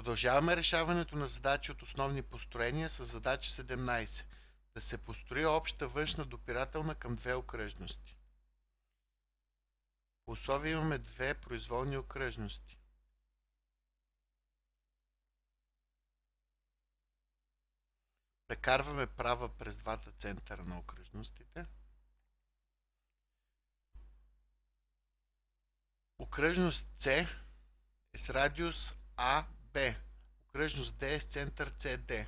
Продължаваме решаването на задачи от основни построения с задача 17. Да се построи обща външна допирателна към две окръжности. По условие имаме две произволни окръжности. Прекарваме права през двата центъра на окръжностите. Окръжност С е с радиус АБ. Окръжност D е с център CD.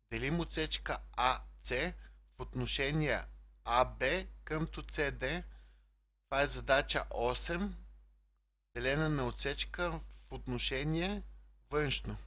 Делим отсечка АЦ в отношение АБ къмто CD. Това е задача 8, делена на отсечка в отношение външно.